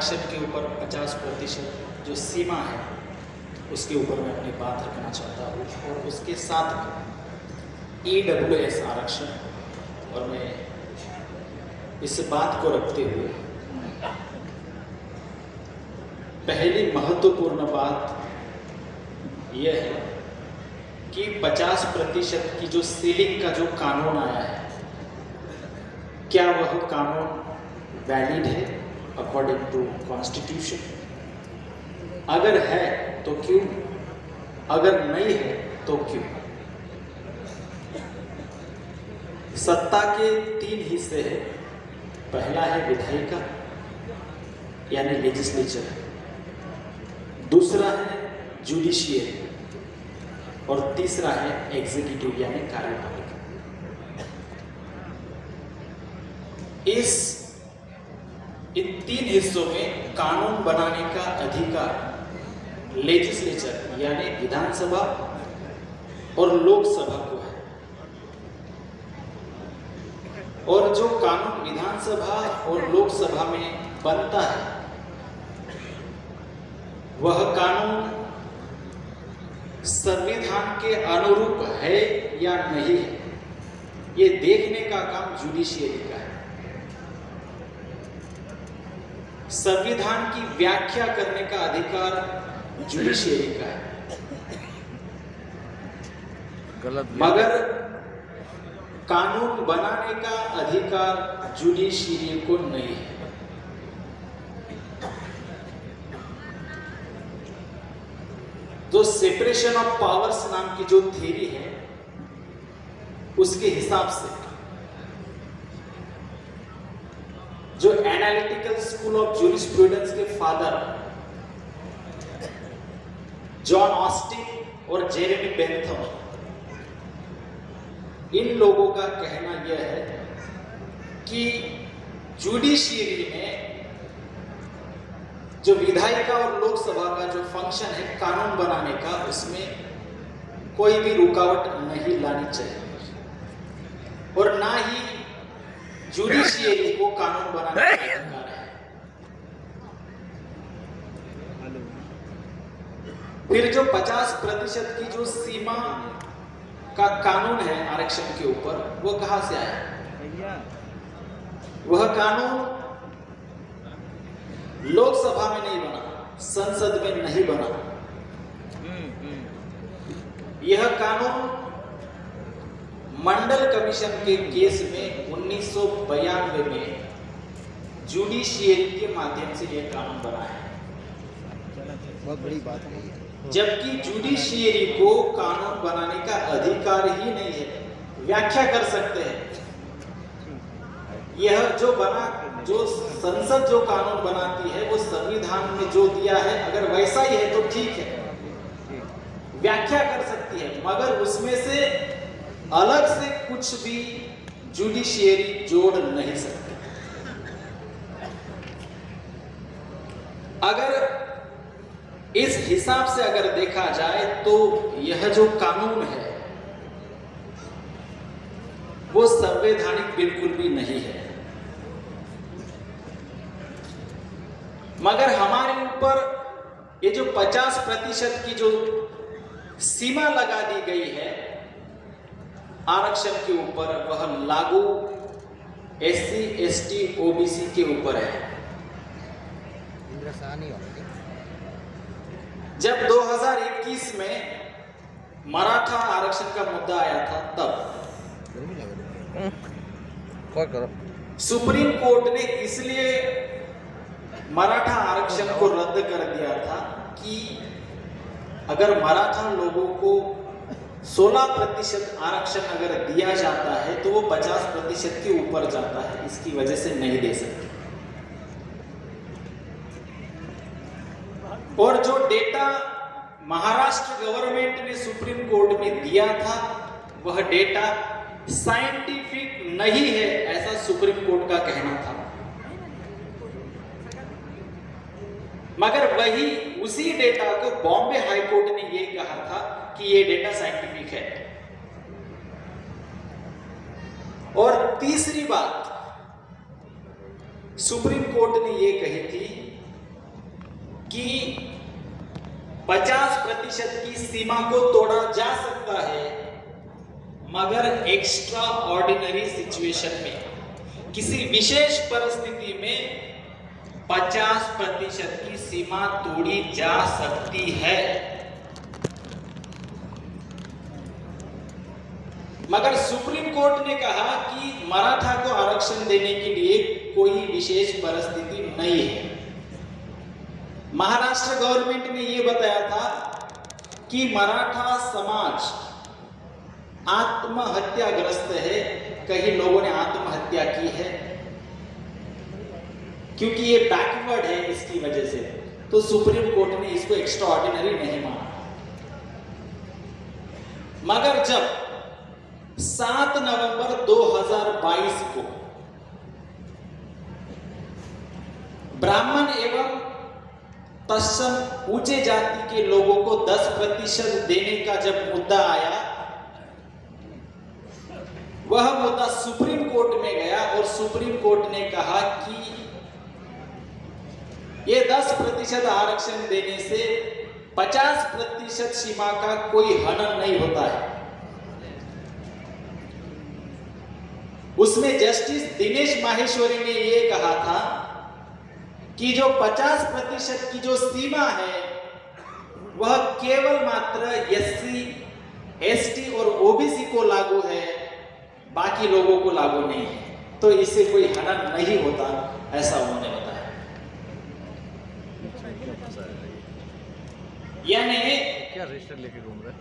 आरक्षण के ऊपर 50% जो सीमा है उसके ऊपर मैं अपनी बात रखना चाहता हूँ, और उसके साथ में EWS आरक्षण। और मैं इस बात को रखते हुए पहली महत्वपूर्ण बात यह है कि 50% की जो सीलिंग का जो कानून आया है, क्या वह कानून वैलिड है अकॉर्डिंग टू कॉन्स्टिट्यूशन? अगर है तो क्यों, अगर नहीं है तो क्यों? सत्ता के 3 हिस्से हैं। पहला है विधायिका यानी लेजिस्लेचर, दूसरा है जुडिशियरी और तीसरा है एग्जीक्यूटिव यानी कार्यपालिका। इन 3 हिस्सों में कानून बनाने का अधिकार लेजिस्लेचर यानी विधानसभा और लोकसभा को है, और जो कानून विधानसभा और लोकसभा में बनता है वह कानून संविधान के अनुरूप है या नहीं है, ये देखने का काम जुडिशियरी का है। संविधान की व्याख्या करने का अधिकार जुडिशियरी का है, मगर कानून बनाने का अधिकार जुडिशियरी को नहीं है। जो सेपरेशन ऑफ पावर्स नाम की जो थ्योरी है उसके हिसाब से जो एनालिटिकल स्कूल ऑफ ज्यूरिस्प्रूडेंस के फादर जॉन ऑस्टिन और जेरेमी बेंथम, इन लोगों का कहना यह है कि जुडिशियरी में जो विधायिका और लोकसभा का जो फंक्शन है कानून बनाने का, उसमें कोई भी रुकावट नहीं लानी चाहिए और ना ही जुडिशियरी को कानून बनाने का अधिकार है। फिर जो 50% की जो सीमा का कानून है आरक्षण के ऊपर, वो कहां से आया? वह कानून लोकसभा में नहीं बना, संसद में नहीं बना। यह कानून मंडल कमीशन के केस में 1992 में जुडिशियरी के माध्यम से यह कानून बना है। बहुत बड़ी बात है। जबकि जुडिशियरी को कानून बनाने का अधिकार ही नहीं है, व्याख्या कर सकते हैं। यह जो संसद जो कानून बनाती है वो संविधान में जो दिया है अगर वैसा ही है तो ठीक है, व्याख्या कर सकती है, मगर उसमें से अलग से कुछ भी जुडिशियरी जोड़ नहीं सकती। अगर इस हिसाब से अगर देखा जाए तो यह जो कानून है वो संवैधानिक बिल्कुल भी नहीं है, मगर हमारे ऊपर ये जो 50% की जो सीमा लगा दी गई है आरक्षण के ऊपर, वह लागू SC, ST, OBC के ऊपर है। जब 2021 में मराठा आरक्षण का मुद्दा आया था तब सुप्रीम कोर्ट ने इसलिए मराठा आरक्षण को रद्द कर दिया था कि अगर मराठा लोगों को 16% आरक्षण अगर दिया जाता है तो वो 50% के ऊपर जाता है, इसकी वजह से नहीं दे सकते। और जो डेटा महाराष्ट्र गवर्नमेंट ने सुप्रीम कोर्ट में दिया था वह डेटा साइंटिफिक नहीं है, ऐसा सुप्रीम कोर्ट का कहना था। मगर वही उसी डेटा को बॉम्बे हाई कोर्ट ने यह कहा था कि यह डेटा साइंटिफिक है। और तीसरी बात सुप्रीम कोर्ट ने यह कही थी कि 50% की सीमा को तोड़ा जा सकता है, मगर एक्स्ट्रा ऑर्डिनरी सिचुएशन में, किसी विशेष परिस्थिति में 50% की सीमा तोड़ी जा सकती है। मगर सुप्रीम कोर्ट ने कहा कि मराठा को आरक्षण देने के लिए कोई विशेष परिस्थिति नहीं है। महाराष्ट्र गवर्नमेंट ने यह बताया था कि मराठा समाज आत्महत्याग्रस्त है, कई लोगों ने आत्महत्या की है क्योंकि ये बैकवर्ड है, इसकी वजह से तो सुप्रीम कोर्ट ने इसको एक्स्ट्रा ऑर्डिनरी नहीं माना। मगर जब 7 नवंबर 2022 को ब्राह्मण एवं तत्सम ऊंचे जाति के लोगों को 10% देने का जब मुद्दा आया, वह मुद्दा सुप्रीम कोर्ट में गया और सुप्रीम कोर्ट ने कहा कि ये 10% आरक्षण देने से 50% सीमा का कोई हनन नहीं होता है। उसमें जस्टिस दिनेश माहेश्वरी ने यह कहा था कि जो 50% की जो सीमा है वह केवल मात्र SC, ST और OBC को लागू है, बाकी लोगों को लागू नहीं है, तो इससे कोई हनन नहीं होता, ऐसा उन्होंने बताया। यानी क्या रजिस्टर लेके घूम रहे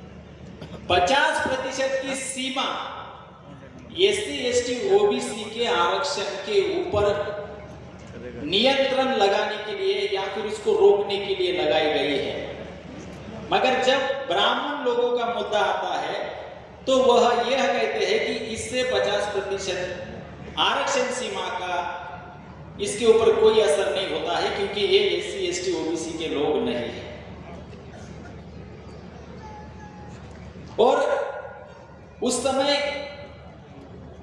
50% की सीमा SC, ST, OBC के आरक्षण के ऊपर नियंत्रण लगाने के लिए या फिर उसको रोकने के लिए लगाई गई है। मगर जब ब्राह्मण लोगों का मुद्दा आता है तो वह यह कहते हैं कि इससे 50% आरक्षण सीमा का इसके ऊपर कोई असर नहीं होता है क्योंकि ये SC, ST, OBC के लोग नहीं है। और उस समय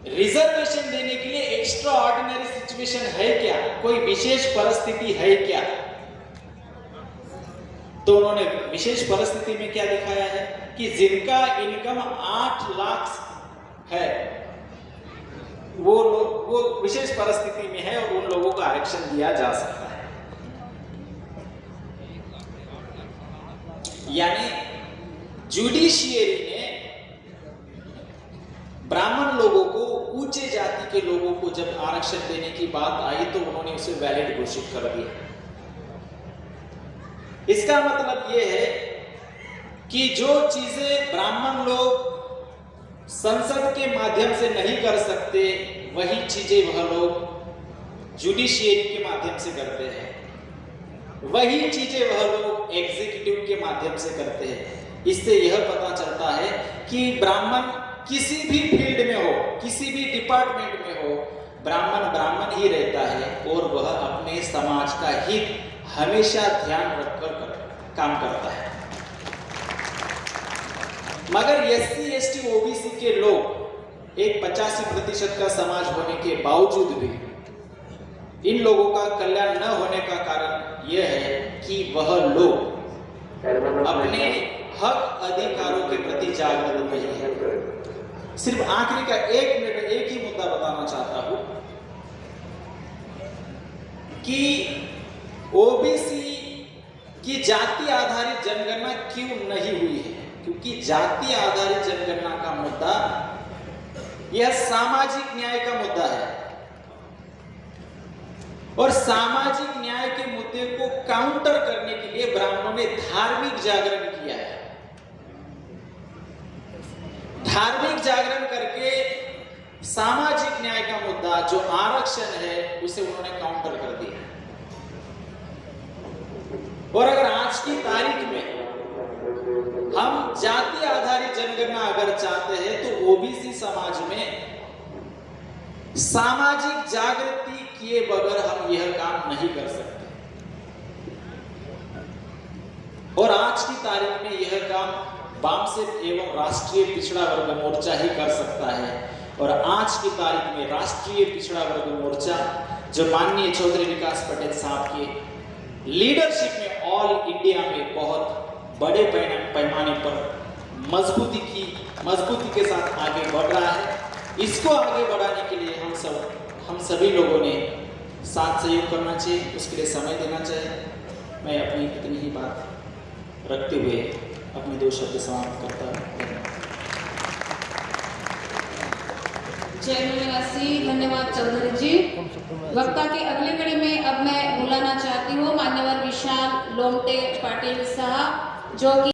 रिजर्वेशन देने के लिए एक्स्ट्रा ऑर्डिनरी सिचुएशन है क्या, कोई विशेष परिस्थिति है क्या? तो उन्होंने विशेष परिस्थिति में क्या दिखाया है कि जिनका इनकम 8 लाख है वो विशेष परिस्थिति में है और उन लोगों को आरक्षण दिया जा सकता है। यानी जुडिशियरी ने ब्राह्मण लोगों को, ऊंचे जाति के लोगों को जब आरक्षण देने की बात आई तो उन्होंने उसे वैलिड घोषित कर दिया। इसका मतलब यह है कि जो चीजें ब्राह्मण लोग संसद के माध्यम से नहीं कर सकते, वही चीजें वह लोग जुडिशियरी के माध्यम से करते हैं, वही चीजें वह लोग एग्जीक्यूटिव के माध्यम से करते हैं। इससे यह पता चलता है कि ब्राह्मण किसी भी फील्ड में हो, किसी भी डिपार्टमेंट में हो, ब्राह्मण ब्राह्मण ही रहता है और वह अपने समाज का हित हमेशा ध्यान रखकर काम करता है। मगर SC, ST, OBC के लोग एक 85% का समाज होने के बावजूद भी इन लोगों का कल्याण न होने का कारण यह है कि वह लोग अपने हक अधिकारों के प्रति जागरूक नहीं है। सिर्फ आखिरी का 1 मिनट में एक ही मुद्दा बताना चाहता हूं कि OBC की जाति आधारित जनगणना क्यों नहीं हुई है, क्योंकि जाति आधारित जनगणना का मुद्दा यह सामाजिक न्याय का मुद्दा है और सामाजिक न्याय के मुद्दे को काउंटर करने के लिए ब्राह्मणों ने धार्मिक जागरण किया है। धार्मिक जागरण करके सामाजिक न्याय का मुद्दा जो आरक्षण है उसे उन्होंने काउंटर कर दिया। और अगर आज की तारीख में हम जाति आधारित जनगणना अगर चाहते हैं तो OBC समाज में सामाजिक जागृति किए बगैर हम यह काम नहीं कर सकते। और आज की तारीख में यह काम वामसेन एवं राष्ट्रीय पिछड़ा वर्ग मोर्चा ही कर सकता है। और आज की तारीख में राष्ट्रीय पिछड़ा वर्ग मोर्चा जो माननीय चौधरी विकास पटेल साहब के लीडरशिप में ऑल इंडिया में बहुत बड़े पैमाने पर मजबूती के साथ आगे बढ़ रहा है। इसको आगे बढ़ाने के लिए हम सभी लोगों ने साथ सहयोग करना चाहिए, उसके लिए समय देना चाहिए। मैं अपनी इतनी ही बात रखते हुए अपने 2 शब्द समाप्त करता हूँ। जयपुर निवासी धन्यवाद चौधरी जी। वक्ता के अगले कड़ी में अब मैं बुलाना चाहती हूँ मान्यवर विशाल लोमटे पाटिल साहब, जो कि